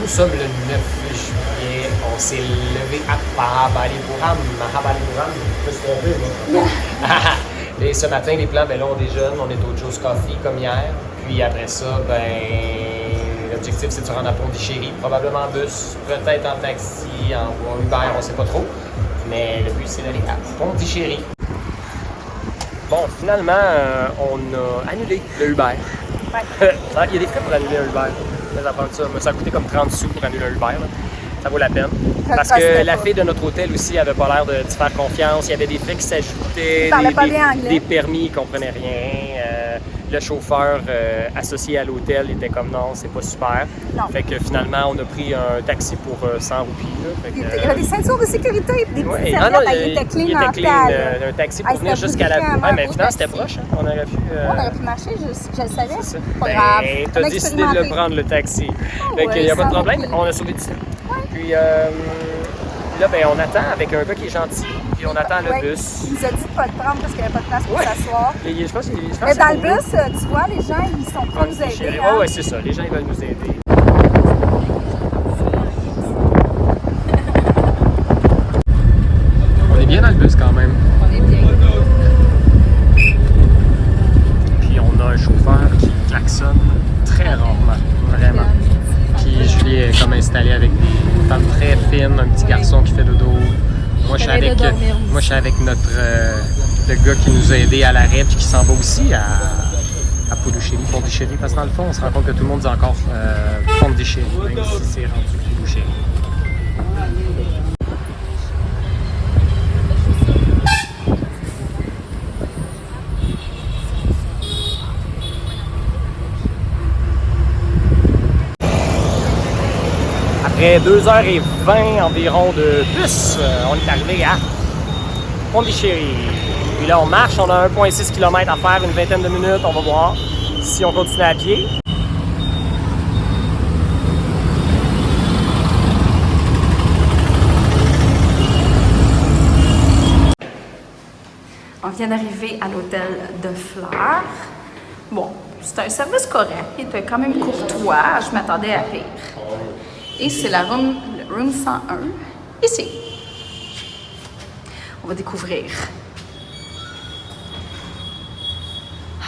Nous sommes le 9 juillet. On s'est levé à Mahabalipuram. Je me suis trompé, moi. Et ce matin, les plans, ben là, on déjeune. On est au Joe's Coffee comme hier. Puis après ça, l'objectif, c'est de se rendre à Pondichéry. Probablement en bus, peut-être en taxi, en Uber, on ne sait pas trop. Mais le but, c'est d'aller à Pondichéry. Bon, finalement, on a annulé le Uber. Ouais. Il y a des frais pour annuler un Uber. Ça a coûté comme 30 sous pour annuler un Uber. Là. Ça vaut la peine. Parce que la fille de notre hôtel aussi avait pas l'air de faire confiance. Il y avait des frais qui s'ajoutaient, des permis, ils ne comprenaient rien. Le chauffeur associé à l'hôtel était comme non, c'est pas super. Non. Fait que finalement, on a pris un taxi pour 100 roupies. Il y avait des ceintures de sécurité et des petites serviettes. Il était clean. Il était clean. Un taxi pour venir jusqu'à la... Ouais, mais finalement, c'était proche. Hein? On aurait pu... On aurait pu marcher, je le savais. C'est ça. Pas grave. T'as décidé de le prendre, le taxi. Fait qu'il n'y a pas de problème. On a sauvé du temps. Ouais. Puis là, on attend avec un gars qui est gentil, puis on attend le bus. Il nous a dit de ne pas le prendre parce qu'il n'y avait pas de place pour s'asseoir. Je pense mais dans le bus, tu vois, les gens, ils sont prêts à nous aider. Oui, c'est ça. Les gens, ils veulent nous aider. On est bien dans le bus quand même. On est bien. Puis on a un chauffeur qui klaxonne très rarement, vraiment. Puis Julie est comme installée avec des femmes très fines, un petit garçon qui fait dodo. Moi, je suis avec notre le gars qui nous a aidés à l'arrêt puis qui s'en va aussi à Pondichéry, parce que dans le fond, on se rend compte que tout le monde dit encore Pondichéry, même si c'est rendu Pondichéry. Après 2h20 environ de bus, on est arrivé à Pondichéry. Puis là, on marche, on a 1,6 km à faire, une vingtaine de minutes, on va voir si on continue à pied. On vient d'arriver à l'hôtel de Fleurs. Bon, c'est un service correct, il était quand même courtois, je m'attendais à pire. Et c'est la room 101, ici. On va découvrir.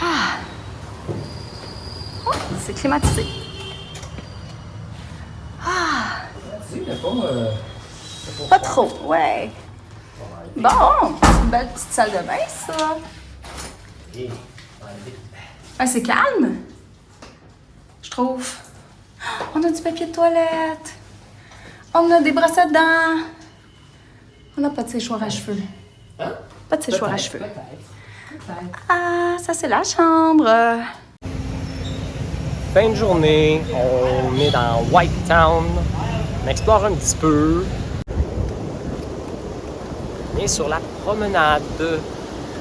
Ah! Oh, c'est climatisé. Ah! Pas trop, ouais. Bon, c'est une belle petite salle de bain, ça. Ah, c'est calme, je trouve. On a du papier de toilette. On a des brosses à dents. On n'a pas de séchoir à cheveux. Hein? Pas de séchoir à cheveux. Ah, ça c'est la chambre. Fin de journée, on est dans White Town. On explore un petit peu. On est sur la promenade,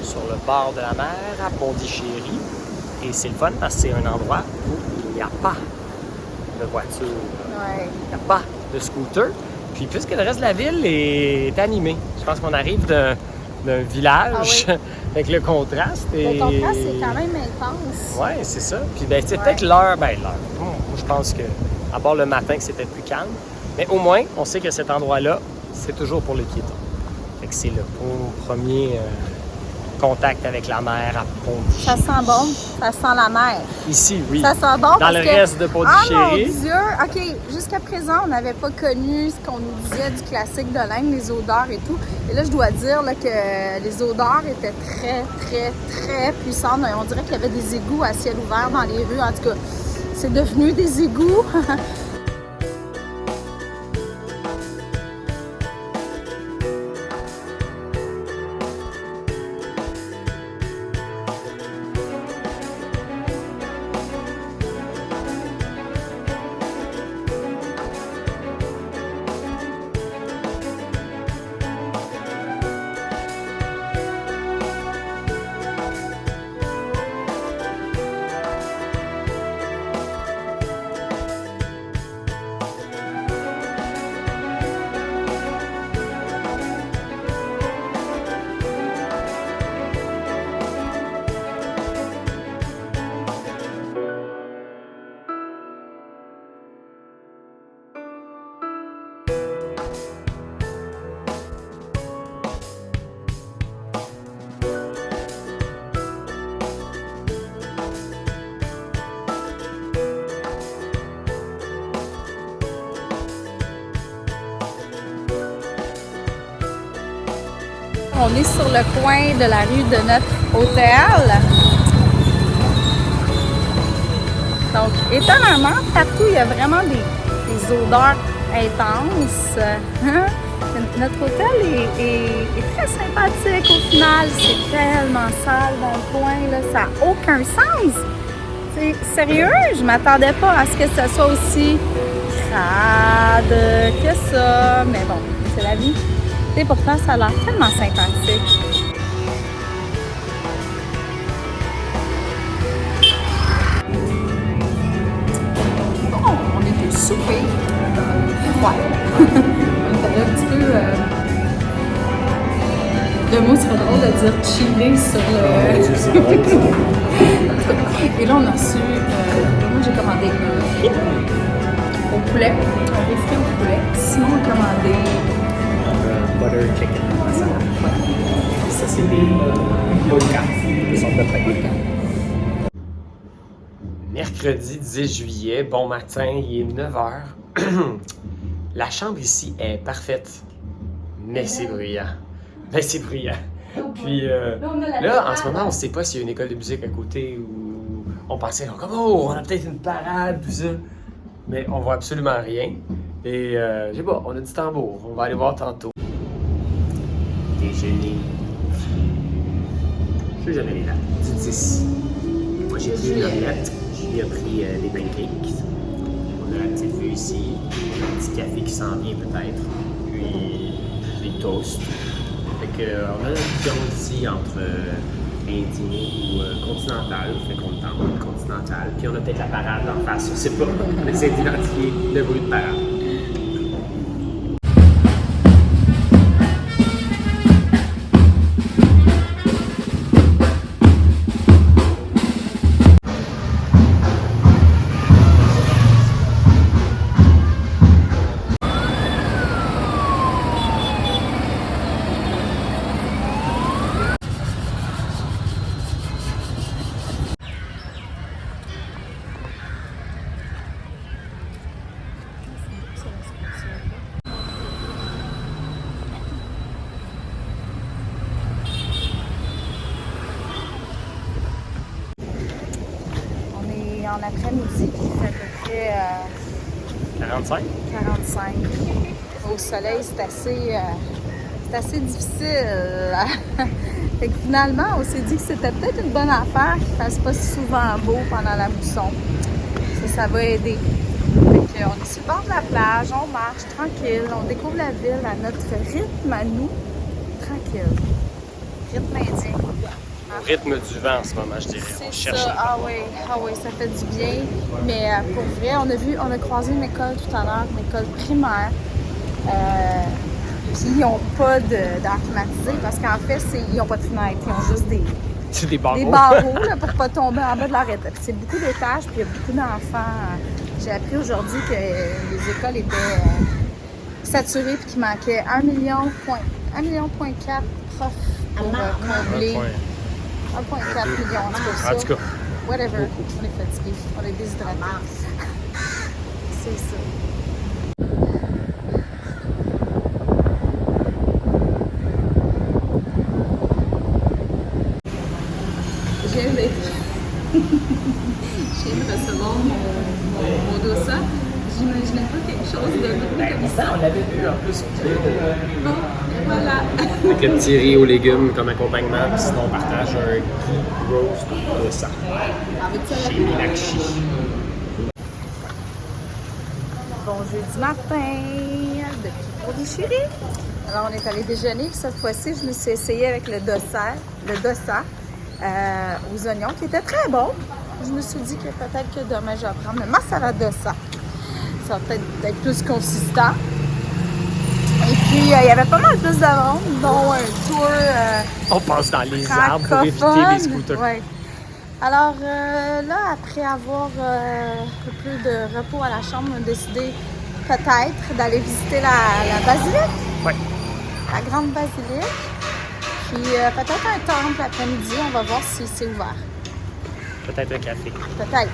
sur le bord de la mer à Pondichéry. Et c'est le fun parce que c'est un endroit où il n'y a pas de voiture. Ouais. Il n'y a pas de scooter. Puis puisque le reste de la ville est animé, je pense qu'on arrive d'un village avec le contraste. Le contraste est quand même intense. Oui, c'est ça. Puis c'est peut-être l'heure. Moi, je pense que, à part le matin, que c'était plus calme. Mais au moins, on sait que cet endroit-là, c'est toujours pour les piétons. Fait que c'est le premier contact avec la mer à Pondichéry. Ça sent bon, ça sent la mer. Ici, oui. Ça sent bon dans le reste de Pondichéry. Ah mon Dieu! OK, jusqu'à présent, on n'avait pas connu ce qu'on nous disait du classique de l'Inde, les odeurs et tout. Et là, je dois dire là, que les odeurs étaient très, très, très puissantes. On dirait qu'il y avait des égouts à ciel ouvert dans les rues. En tout cas, c'est devenu des égouts. On est sur le coin de la rue de notre hôtel. Donc, étonnamment, partout, il y a vraiment des odeurs intenses. Hein? Notre hôtel est très sympathique au final. C'est tellement sale dans le coin, là, ça n'a aucun sens. C'est sérieux, je m'attendais pas à ce que ce soit aussi crade que ça. Mais bon, c'est la vie. Et pourtant, ça a l'air tellement sympathique. Bon, on est au souper. Ouais. On était un petit peu... Le mot serait drôle de dire chiller sur le... Et là, on a reçu... moi, j'ai commandé un frites au poulet. On a frites au poulet. Sinon, on a commandé... butter chicken masala. Ouais. Ça, c'est des polka. Des sortes de paillettes. Mercredi 10 juillet, bon matin, il est 9h. La chambre ici est parfaite, mais c'est bruyant. Mais c'est bruyant. Puis là, en ce moment, on ne sait pas s'il y a une école de musique à côté ou on pensait comme oh, on a peut-être une parade, tout ça. Mais on voit absolument rien. Et je sais pas, on a du tambour. On va aller voir tantôt. Déjeuner. Je sais jamais les dates. Du 10. Moi, j'ai pris une omelette. Julie a pris des pancakes. On a la petite vue ici. Un petit café qui s'en vient peut-être. Puis des toasts. Fait que, on a une option ici entre indien ou continental. Fait qu'on tente continental. Puis on a peut-être la parade en face. Je sais pas. On essaie d'identifier le bruit de parade. En après-midi, il fait à peu près 45? 45. Au soleil, c'est assez difficile. Fait que finalement, on s'est dit que c'était peut-être une bonne affaire qu'il ne fasse pas souvent beau pendant la mousson. Ça va aider. Fait qu'on est sur le bord de la plage, on marche tranquille, on découvre la ville à notre rythme à nous. Tranquille. Rythme indien. Au rythme du vent en ce moment, je dirais. On cherche. Ça. Ah oui, ça fait du bien. Mais pour vrai, on a croisé une école tout à l'heure, une école primaire. Puis ils n'ont pas d'air climatisé parce qu'en fait, ils n'ont pas de fenêtres. Ils ont juste des barreaux, là, pour ne pas tomber en bas de leur étage. C'est beaucoup d'étages, puis il y a beaucoup d'enfants. J'ai appris aujourd'hui que les écoles étaient saturées et qu'il manquait 1,4 million profs pour combler. 1,4 million, en tout cas ça. En tout cas. Whatever. On est fatigué. On est déshydraté. C'est ça. Je viens de recevoir mon dossa. J'imaginais pas quelque chose de gros comme ça. On l'avait vu en plus. Bon, et voilà. Avec un petit riz aux légumes comme accompagnement, puis sinon on partage un ghee roast de ça. Chez Minakshi. Bon jeudi matin, depuis Pondichéry. Alors on est allé déjeuner, puis cette fois-ci, je me suis essayée avec le dossa aux oignons, qui était très bon. Je me suis dit que peut-être que demain, je vais prendre le masala dossa. Ça va peut-être être plus consistant. Et puis, il y avait pas mal plus de monde, dont un tour on passe dans les arbres pour éviter les scooters. Ouais. Alors là, après avoir un peu de repos à la chambre, on a décidé peut-être d'aller visiter la basilique. Oui. La grande basilique. Puis peut-être un temple l'après-midi, on va voir si c'est ouvert. Peut-être un café. Peut-être.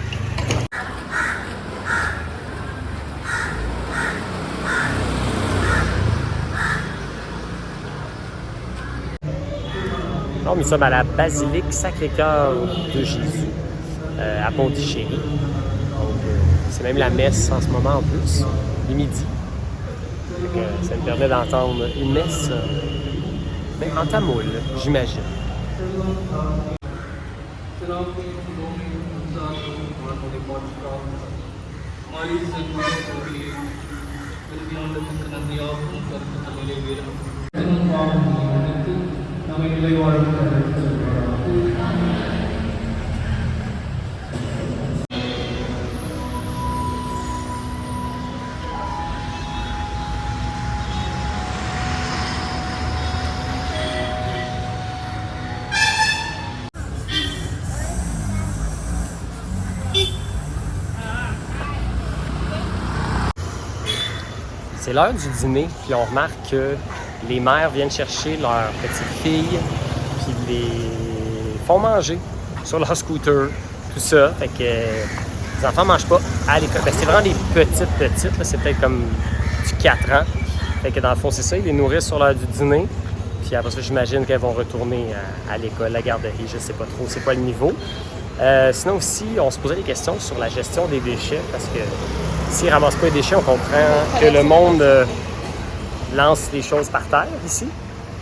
Alors, nous sommes à la basilique Sacré-Cœur de Jésus, à Pondichéry. Donc, c'est même la messe en ce moment en plus, le midi. Donc, ça me permet d'entendre une messe, mais en tamoul, j'imagine. C'est l'heure du dîner, puis on remarque que les mères viennent chercher leurs petites filles, puis les font manger sur leur scooter, tout ça. Fait que les enfants ne mangent pas à l'école. Ben, c'est vraiment des petites, là, c'est peut-être comme du 4 ans. Fait que dans le fond, c'est ça, ils les nourrissent sur l'heure du dîner. Puis après ça, j'imagine qu'elles vont retourner à l'école, la garderie, je sais pas trop, c'est quoi le niveau. Sinon aussi, on se posait des questions sur la gestion des déchets, parce que s'ils ne ramassent pas les déchets, on comprend que le monde lance des choses par terre ici.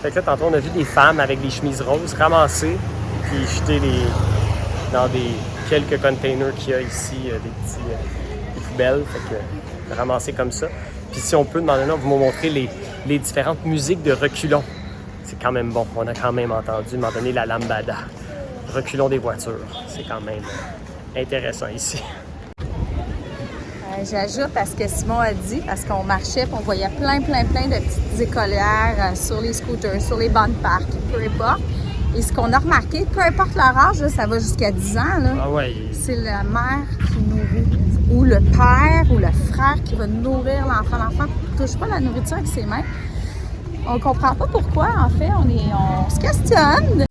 Fait que là, tantôt, on a vu des femmes avec des chemises roses ramasser puis jeter dans des quelques containers qu'il y a ici, des poubelles. Fait que ramasser comme ça. Puis si on peut demander, là, vous me montrer les différentes musiques de reculons. C'est quand même bon. On a quand même entendu, à un moment donné, la lambada. Reculons des voitures. C'est quand même intéressant ici. J'ajoute à ce que Simon a dit, parce qu'on marchait et on voyait plein de petites écolières sur les scooters, sur les bancs de parc, peu importe. Et ce qu'on a remarqué, peu importe leur âge, là, ça va jusqu'à 10 ans, là, c'est la mère qui nourrit, ou le père, ou le frère qui va nourrir l'enfant. L'enfant ne touche pas la nourriture avec ses mains. On ne comprend pas pourquoi, en fait, on se questionne.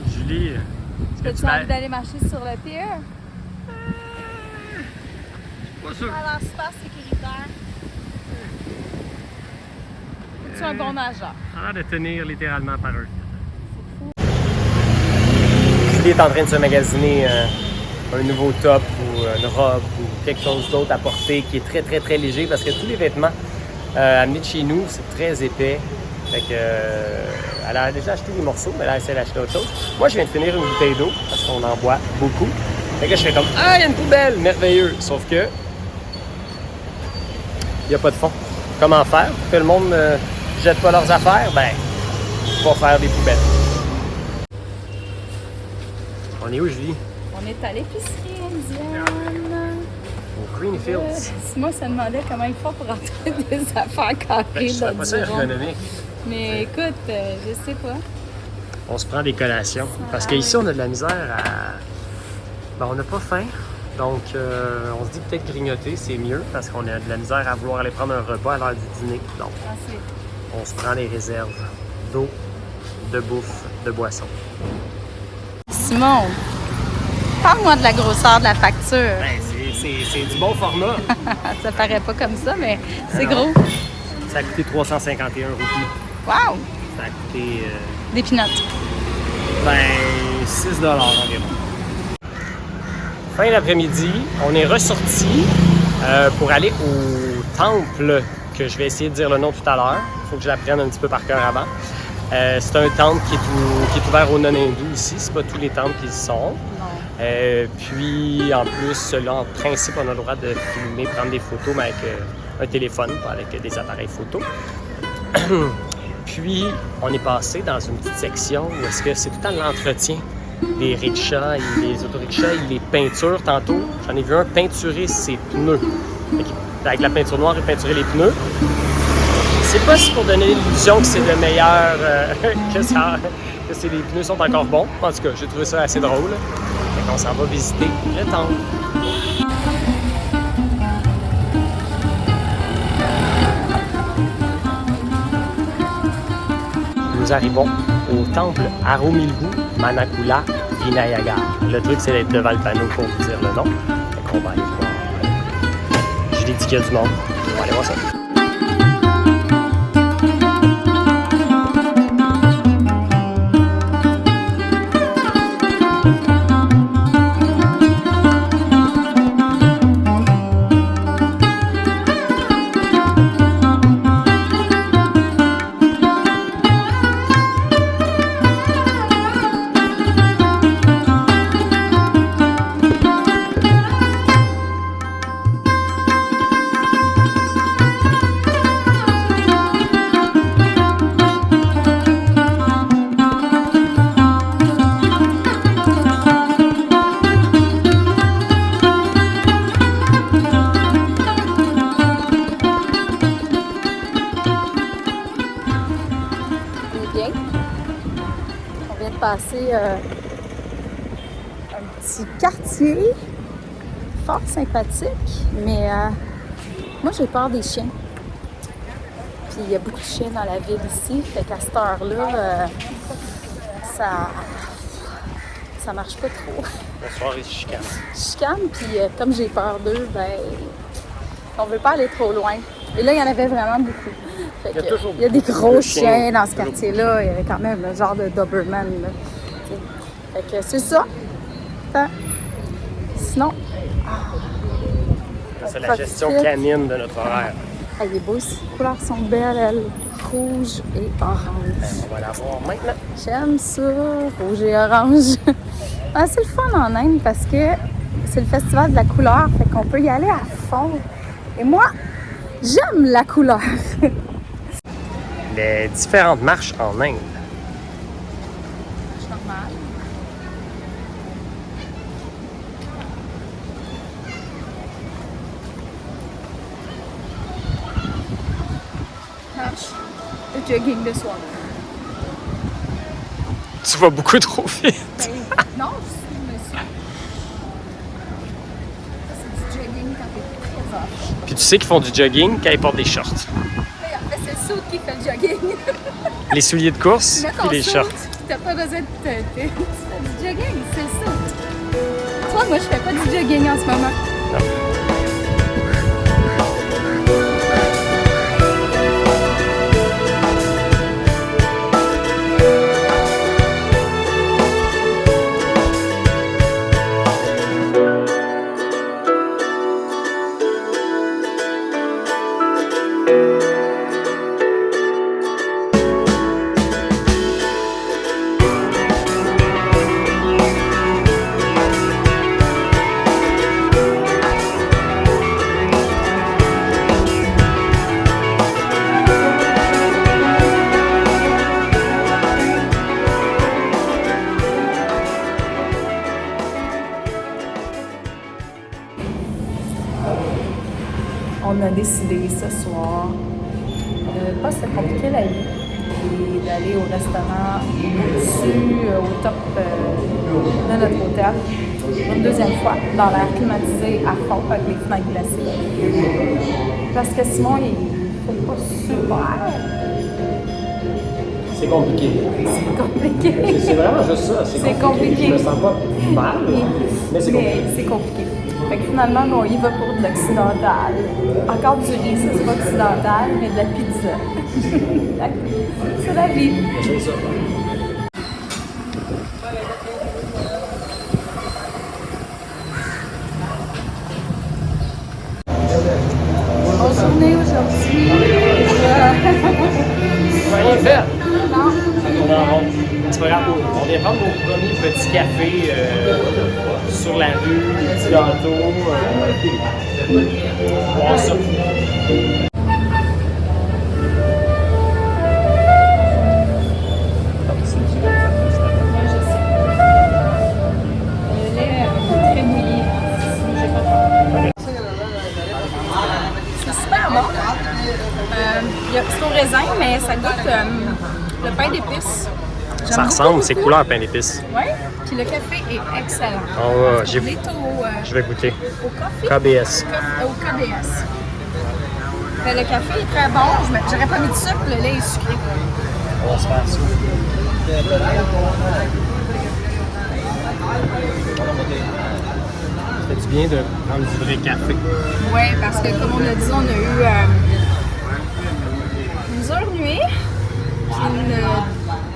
Julie, as-tu envie d'aller marcher sur le pier? Pas sûr. Alors, super sécuritaire. Es-tu un bon nageur? Ça a l'air de tenir littéralement par eux. Julie est en train de se magasiner un nouveau top ou une robe ou quelque chose d'autre à porter qui est très léger, parce que tous les vêtements amenés de chez nous, c'est très épais. Fait que, elle a déjà acheté des morceaux, mais elle essaie d'acheter autre chose. Moi, je viens de finir une bouteille d'eau parce qu'on en boit beaucoup. Fait que je fais comme « Ah, il y a une poubelle! » Merveilleux! Sauf que il n'y a pas de fond. Comment faire pour que le monde ne jette pas leurs affaires? Ben, pas faire des poubelles. On est où, Julie? On est à l'épicerie indienne. Au Greenfields. Moi, ça demandait comment ils font pour rentrer des affaires carrées. Ben, je serais pas ça ergonomique. Mais écoute, je sais pas. On se prend des collations. Parce qu'ici, on a de la misère à... Ben, on n'a pas faim. Donc, on se dit peut-être grignoter, c'est mieux, parce qu'on a de la misère à vouloir aller prendre un repas à l'heure du dîner. Donc, on se prend les réserves d'eau, de bouffe, de boisson. Simon, parle-moi de la grosseur de la facture. Ben, c'est du bon format. Ça paraît pas comme ça, mais c'est gros. Ça a coûté 351 roupies. Wow! Ça a coûté... Des pinottes. Ben, 6 $ environ. Fin d'après-midi, on est ressorti pour aller au temple, que je vais essayer de dire le nom tout à l'heure. Il faut que je l'apprenne un petit peu par cœur avant. C'est un temple qui est ouvert aux non-hindous ici. C'est pas tous les temples qui y sont. Puis, en plus, là, en principe, on a le droit de filmer, prendre des photos, mais avec un téléphone, pas avec des appareils photo. Puis, on est passé dans une petite section où est-ce que c'est tout le temps l'entretien des rickshaws et les autorickshaws, il les peinture tantôt. J'en ai vu un peinturer ses pneus. Avec la peinture noire, il peinturait les pneus. C'est pas si pour donner l'illusion que c'est le meilleur, que les pneus sont encore bons. En tout cas, j'ai trouvé ça assez drôle. Fait qu'on s'en va visiter le temple. Nous arrivons au temple Aromilgu Manakula Vinayagar. Le truc, c'est d'être devant le panneau pour vous dire le nom. Fait qu'on va aller voir. Je l'ai dit qu'il y a du monde. On va aller voir ça. passer un petit quartier fort sympathique, mais moi j'ai peur des chiens. Puis il y a beaucoup de chiens dans la ville ici, fait qu'à cette heure-là, ça marche pas trop. Le soir, ils se chicanent. Je chicane, puis comme j'ai peur d'eux, ben on veut pas aller trop loin. Et là, il y en avait vraiment beaucoup. Fait que, il y a des gros chiens dans ce quartier-là. Il y avait quand même le genre de Doberman. Là. Fait que c'est ça. Sinon... C'est la gestion canine de notre horaire. Ah, il est beau aussi. Les couleurs sont belles, elles. Rouge et orange. On va la voir maintenant. J'aime ça, rouge et orange. Ah, c'est le fun en Inde parce que c'est le festival de la couleur, fait qu'on peut y aller à fond. Et moi, j'aime la couleur. Les différentes marches en Inde. C'est normal. Marche. Le jogging de soir. Tu vas beaucoup trop vite. Non, je suis monsieur. C'est du jogging quand t'es très off. Puis tu sais qu'ils font du jogging quand ils portent des shorts. En fait, c'est le suit qui fait le jogging. Les souliers de course Tu mets ton et les suit, shorts. t'as pas besoin de tu fais du jogging, c'est ça. Tu vois, moi, je fais pas du jogging en ce moment. Non. On a décidé ce soir de ne pas se compliquer la vie et d'aller au restaurant au-dessus, au top de notre hôtel, une deuxième fois, dans l'air climatisé à fond avec les fenêtres glacées. Parce que Simon, il fait pas super. C'est compliqué. C'est compliqué. C'est vraiment juste ça. C'est compliqué. Je me sens pas mal, mais c'est compliqué. Mais c'est compliqué. Fait que finalement, on y va pour de l'occidental. Encore du riz, ça c'est pas occidental, mais de la pizza. C'est la vie. C'est ça. Bonne journée aujourd'hui. Rien fait. Non. On en rond. C'est pas grave. On vient prendre nos premiers petits cafés sur la rue, petits gâteaux. Voir ça. Moi, je sais. Le lait est très mouillé. J'ai pas peur. C'est super bon. C'est au raisin, mais ça goûte le pain d'épices. J'aime Ça beaucoup, ressemble, beaucoup. c'est couleur pain d'épices. Oui, puis le café est excellent. Oh, ouais, On est je vais goûter. au café. KBS. Au KDS. Mais le café est très bon. J'aurais pas mis de sucre, le lait est sucré. On va se faire ça. Ça fait du bien de prendre du vrai café. Oui, parce que comme on a dit, on a eu une dure nuit, puis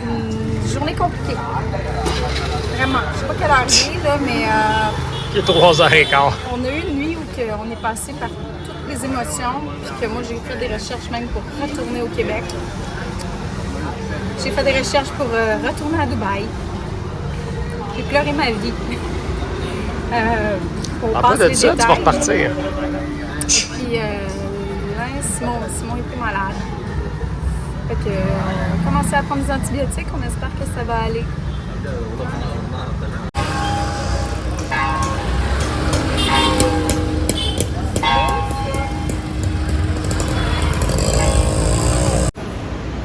une journée compliquée. Vraiment. Je sais pas quelle heure il est, là, mais Il est 3h15. on a eu une nuit où on est passé par toutes les émotions, puis que moi j'ai fait des recherches même pour retourner au Québec. J'ai fait des recherches pour retourner à Dubaï. J'ai pleuré ma vie. On En passe plus de les ça, tu vas détails. repartir. Puis ouais, Simon était malade. Fait que, on a commencé à prendre des antibiotiques, on espère que ça va aller.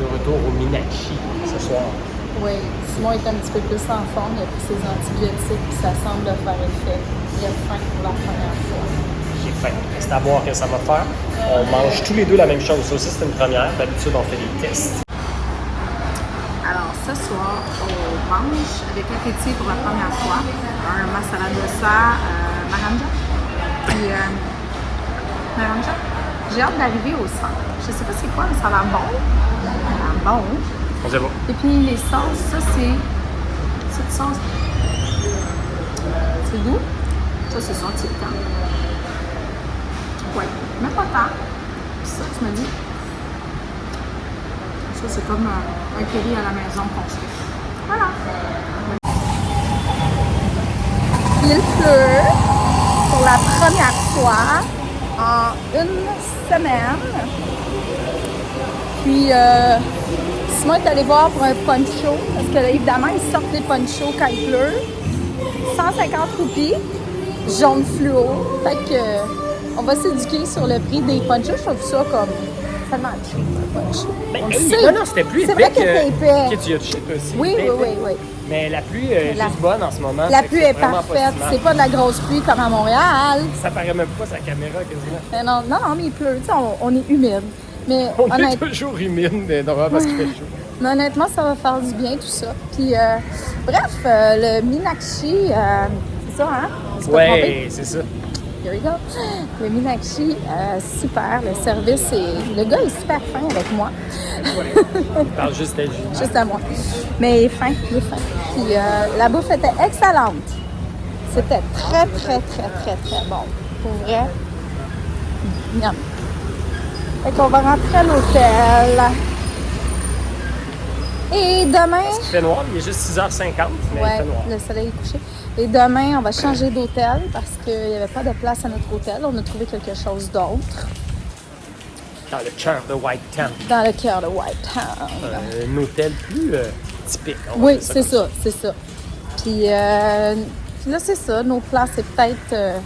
De retour au Minaki ce soir. Oui, Simon est être un petit peu plus en forme, il a pris ses antibiotiques, puis ça semble faire effet. Il a faim pour la première fois. J'ai faim. C'est à voir que ça va faire. On mange tous les deux la même chose. Ça aussi, c'est une première. D'habitude, on fait des tests. Alors, ce soir, on mange avec l'appétit pour la première fois un masala dosa naranja. Puis, naranja. J'ai hâte d'arriver au centre. Je sais pas c'est quoi, mais ça a l'air bon. Ça a l'air bon. On sait pas. Et puis, les sauces, ça, c'est... Cette sauce... C'est doux. Ça, c'est sorti le temps. Ouais, mais pas tant. Puis ça, tu me dis... Ça, c'est comme un curry à la maison qu'on se fait. Voilà. Il pleut pour la première fois en une semaine. Puis, Simon est allé voir pour un poncho, parce que là, évidemment, ils sortent les ponchos quand il pleut. 150 roupies, jaune fluo. Fait que, on va s'éduquer sur le prix des ponchos. Je trouve ça comme tellement cheap, un poncho. Ben, On le hey, sait. non, c'était plus C'est épais vrai que c'est épais. que tu as cheap aussi. Oui, C'était oui, oui, épais. oui. Mais la pluie est La- juste bonne en ce moment. La fait que pluie c'est est vraiment pas parfaite. si mal. C'est pas de la grosse pluie comme à Montréal. Ça paraît même pas sa caméra quasiment. Mais non, non, mais il pleut. Tu sais, on est humide. Mais On est honnêtement, toujours humide, mais normalement parce qu'il fait chaud. Mais honnêtement, ça va faire du bien, tout ça. Puis, bref, le Minakshi, c'est ça, hein? C'est pas trompé? Ouais, c'est ça. Here we go. Le Minakshi, super. Le service, le gars est super fin avec moi. Il parle juste à lui. Juste à moi. Mais il est fin, il est fin. Puis, la bouffe était excellente. C'était très, très, très, très, très bon. Pour vrai. Miam. Fait qu'on va rentrer à l'hôtel. Et demain... Il fait noir, il est juste 6h50, mais il Ouais, fait noir. le soleil est couché. Et demain, on va changer d'hôtel parce qu'il n'y avait pas de place à notre hôtel. On a trouvé quelque chose d'autre Dans le cœur de Whitetown. dans le cœur de Whitetown. Un hôtel plus typique. on va Oui, dire c'est comme ça, c'est ça. Puis là, c'est ça. Nos plans, c'est peut-être...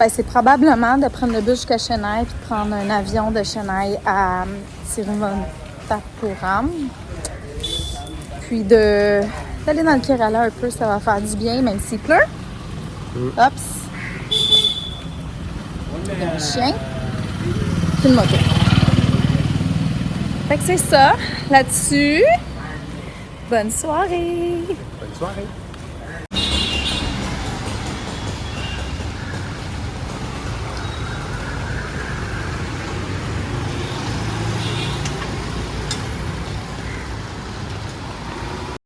c'est probablement de prendre le bus jusqu'à Chennai puis de prendre un avion de Chennai à Thiruvananthapuram. Puis d'aller dans le Kerala un peu, ça va faire du bien, même s'il pleut. Oups! Il y a un chien. Puis une moto. Fait que c'est ça. Là-dessus, bonne soirée! Bonne soirée.